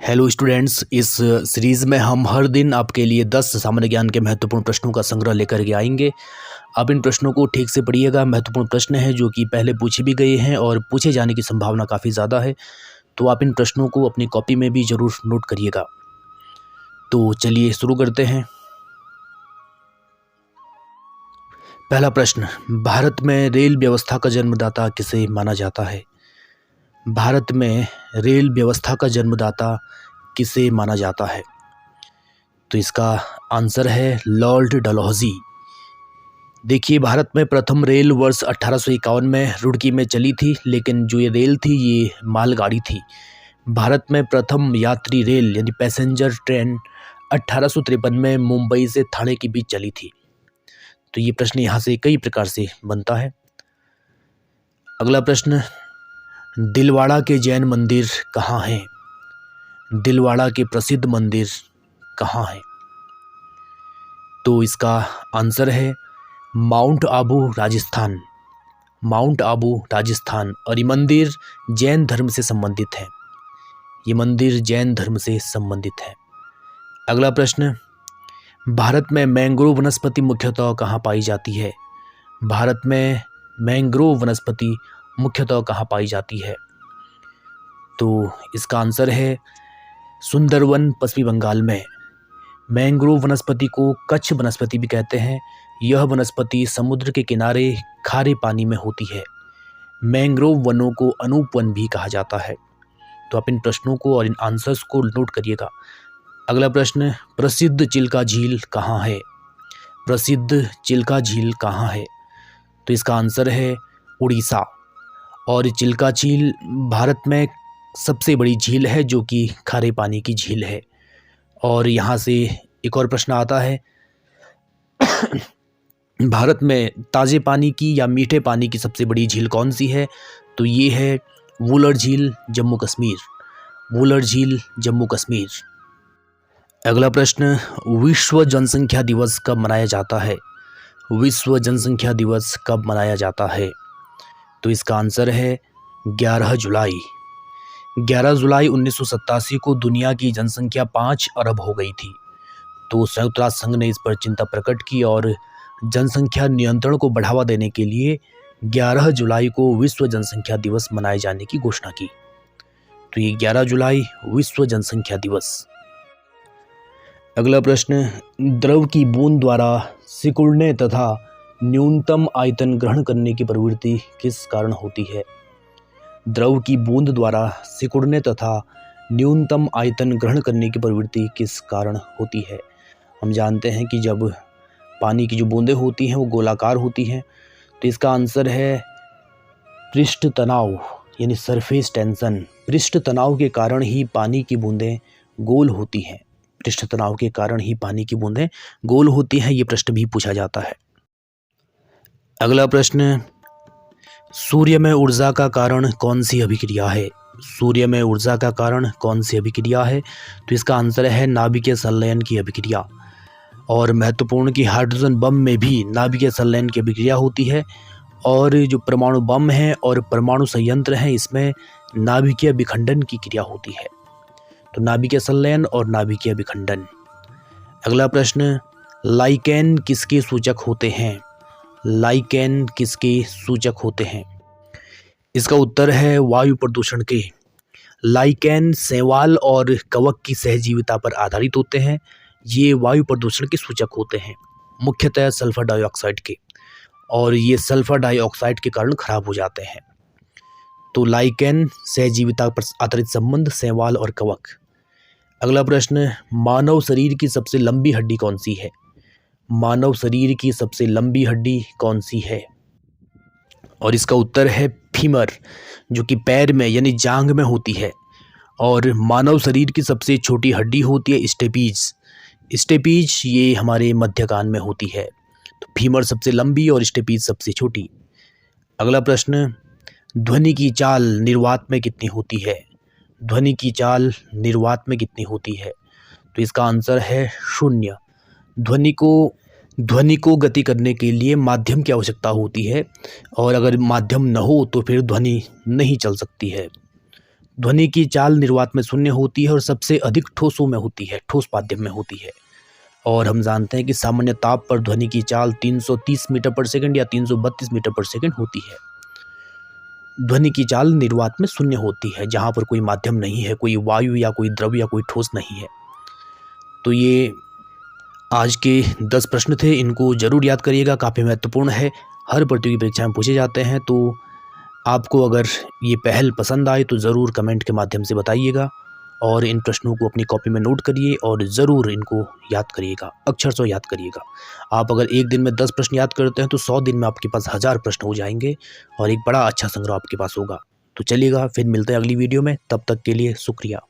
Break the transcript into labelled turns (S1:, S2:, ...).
S1: Hello students, इस series में हम हर दिन आपके लिए 10 सामान्य ज्ञान के महत्वपूर्ण प्रश्नों का संग्रह लेकर के आएंगे। आप इन प्रश्नों को ठीक से पढ़िएगा। महत्वपूर्ण प्रश्न हैं जो कि पहले पूछे भी गए हैं और पूछे जाने की संभावना काफ़ी ज़्यादा है, तो आप इन प्रश्नों को अपनी कॉपी में भी ज़रूर नोट करिएगा। तो चलिए शुरू करते हैं। पहला प्रश्न, भारत में रेल व्यवस्था का जन्मदाता किसे माना जाता है? भारत में रेल व्यवस्था का जन्मदाता किसे माना जाता है? तो इसका आंसर है लॉर्ड डलहौजी। देखिए, भारत में प्रथम रेल वर्ष 1851 में रुड़की में चली थी, लेकिन जो ये रेल थी ये मालगाड़ी थी। भारत में प्रथम यात्री रेल यानी पैसेंजर ट्रेन 1853 में मुंबई से ठाणे के बीच चली थी। तो ये प्रश्न यहाँ से कई प्रकार से बनता है। अगला प्रश्न, दिलवाड़ा के जैन मंदिर कहाँ हैं? दिलवाड़ा के प्रसिद्ध मंदिर कहाँ हैं? तो इसका आंसर है माउंट आबू, राजस्थान। माउंट आबू, राजस्थान। और ये मंदिर जैन धर्म से संबंधित है। ये मंदिर जैन धर्म से संबंधित है। अगला प्रश्न, भारत में मैंग्रोव वनस्पति मुख्यतः कहाँ पाई जाती है? भारत में मैंग्रोव वनस्पति मुख्यतः कहाँ पाई जाती है? तो इसका आंसर है सुंदरवन, पश्चिमी बंगाल में। मैंग्रोव वनस्पति को कच्छ वनस्पति भी कहते हैं। यह वनस्पति समुद्र के किनारे खारे पानी में होती है। मैंग्रोव वनों को अनूप वन भी कहा जाता है। तो आप इन प्रश्नों को और इन आंसर्स को नोट करिएगा। अगला प्रश्न, प्रसिद्ध चिल्का झील कहाँ है? प्रसिद्ध चिल्का झील कहाँ है? तो इसका आंसर है उड़ीसा। और चिल्का झील भारत में सबसे बड़ी झील है जो कि खारे पानी की झील है। और यहाँ से एक और प्रश्न आता है, भारत में ताज़े पानी की या मीठे पानी की सबसे बड़ी झील कौन सी है? तो ये है वुलर झील, जम्मू कश्मीर। वुलर झील, जम्मू कश्मीर। अगला प्रश्न, विश्व जनसंख्या दिवस कब मनाया जाता है? विश्व जनसंख्या दिवस कब मनाया जाता है? तो इसका आंसर है 11 जुलाई। 11 जुलाई 1987 को दुनिया की जनसंख्या 5 अरब हो गई थी। तो संयुक्त राष्ट्र संघ ने इस पर चिंता प्रकट की और जनसंख्या नियंत्रण को बढ़ावा देने के लिए 11 जुलाई को विश्व जनसंख्या दिवस मनाए जाने की घोषणा की। तो ये 11 जुलाई विश्व जनसंख्या दिवस। अगला प्रश्न, द्रव की बूंद द्वारा सिकुड़ने तथा न्यूनतम आयतन ग्रहण करने की प्रवृत्ति किस कारण होती है? द्रव की बूंद द्वारा सिकुड़ने तथा न्यूनतम आयतन ग्रहण करने की प्रवृत्ति किस कारण होती है? हम जानते हैं कि जब पानी की जो बूंदें होती हैं वो गोलाकार होती हैं। तो इसका आंसर है पृष्ठ तनाव यानी सरफेस टेंशन। पृष्ठ तनाव के कारण ही पानी की बूंदें गोल होती हैं। पृष्ठ तनाव के कारण ही पानी की बूंदें गोल होती हैं। ये प्रश्न भी पूछा जाता है। अगला प्रश्न, सूर्य में ऊर्जा का कारण कौन सी अभिक्रिया है? सूर्य में ऊर्जा का कारण कौन सी अभिक्रिया है? तो इसका आंसर है नाभिकीय संलयन की अभिक्रिया। और महत्वपूर्ण कि हाइड्रोजन बम में भी नाभिकीय संलयन की अभिक्रिया होती है। और जो परमाणु बम है और परमाणु संयंत्र हैं इसमें नाभिकीय विखंडन की क्रिया होती है। तो नाभिकीय संलयन और नाभिकीय विखंडन। अगला प्रश्न, लाइकेन किसके सूचक होते हैं? लाइकेन किसके सूचक होते हैं? इसका उत्तर है वायु प्रदूषण के। लाइकेन शैवाल और कवक की सहजीविता पर आधारित होते हैं। ये वायु प्रदूषण के सूचक होते हैं, मुख्यतः सल्फर डाइऑक्साइड के। और ये सल्फर डाइऑक्साइड के कारण खराब हो जाते हैं। तो लाइकेन सहजीविता पर आधारित संबंध, शैवाल और कवक। अगला प्रश्न, मानव शरीर की सबसे लंबी हड्डी कौन सी है? मानव शरीर की सबसे लंबी हड्डी कौन सी है? और इसका उत्तर है फीमर, जो कि पैर में यानी जांघ में होती है। और मानव शरीर की सबसे छोटी हड्डी होती है स्टेपीज। स्टेपीज ये हमारे मध्य कान में होती है। तो फीमर सबसे लंबी और स्टेपीज सबसे छोटी। अगला प्रश्न, ध्वनि की चाल निर्वात में कितनी होती है? ध्वनि की चाल निर्वात में कितनी होती है? तो इसका आंसर है 0। ध्वनि को गति करने के लिए माध्यम की आवश्यकता होती है। और अगर माध्यम न हो तो फिर ध्वनि नहीं चल सकती है। ध्वनि की चाल निर्वात में शून्य होती है और सबसे अधिक ठोसों में होती है, ठोस माध्यम में होती है। और हम जानते हैं कि सामान्य ताप पर ध्वनि की चाल 330 मीटर पर सेकंड या 332 मीटर पर सेकंड होती है। ध्वनि की चाल निर्वात में शून्य होती है, जहाँ पर कोई माध्यम नहीं है, कोई वायु या कोई द्रव या कोई ठोस नहीं है। तो ये आज के 10 प्रश्न थे, इनको ज़रूर याद करिएगा, काफ़ी महत्वपूर्ण है, हर प्रतियोगी परीक्षा में पूछे जाते हैं। तो आपको अगर ये पहल पसंद आए तो ज़रूर कमेंट के माध्यम से बताइएगा और इन प्रश्नों को अपनी कॉपी में नोट करिए और ज़रूर इनको याद करिएगा, अक्षरशः याद करिएगा। आप अगर एक दिन में 10 प्रश्न याद करते हैं तो 100 दिन में आपके पास 1000 प्रश्न हो जाएंगे और एक बड़ा अच्छा संग्रह आपके पास होगा। तो चलिएगा, फिर मिलते हैं अगली वीडियो में, तब तक के लिए शुक्रिया।